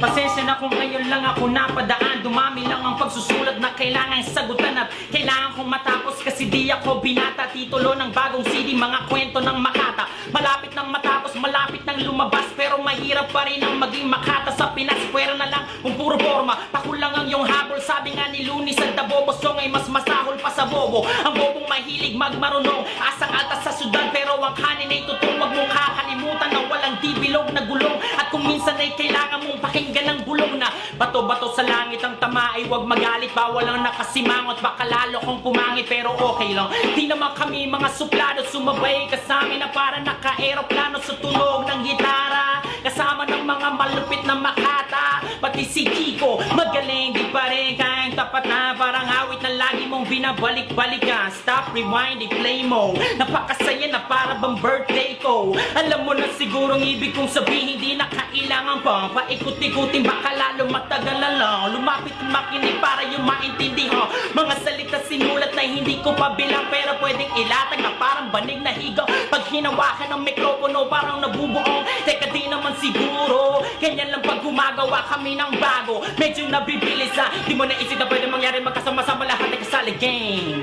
Pasensya na kung ngayon lang ako napadaan. Dumami lang ang pagsusulat na kailangan sagutan. At kailangan kong matapos kasi di ako binata. Titulo ng bagong CD, mga kwento ng Makata. Malapit nang matapos, malapit nang lumabas. Pero mahirap pa rin ang maging Makata sa Pinas. Pwera na lang kung puro forma, pakulang ang iyong habol. Sabi nga ni Lunis at Dabobo, song ay mas masahol pa sa bobo. Ang bobong mahilig magmarunong, asang altas sa syudad. Pero ang kanin ay tutong, wag mong kakalimutan na walang di bilog na gulong. At kung minsan ay kailangan mong pakinggan ng bulong na bato-bato sa langit ang tama ay wag magalit. Bawal ang nakasimangot, baka lalo kong pumangit. Pero okay lang, di naman kami mga suplado. Sumabay ka sa amin na para naka-aeroplano sa tunog ng gitara. Kasama ng mga malupit na Makata. Pati si Kiko, magaling di pa rin kayang tapat na parang awit na lagi mong binabalik-balikan. Stop, rewind, i-play mo. Napakasaya na para bang birthday ko. Alam mo na sigurong ibig kong sabihin, di na kailangan pang paikot-ikutin. Baka lalo matagal na lang lumapit makinig para yung maintindihan. Mga salita sinulat na hindi ko pa bilang, pero pwedeng ilatag na parang banig na higaw. Pag hinawakan ng mikropono parang nabubuong. Teka di naman siguro, ganyan lang pag gumagawa kami ng bago. Medyo nabibilis na, di mo naisip na pwede mangyari magkasama-sama lahat ay kasali gang.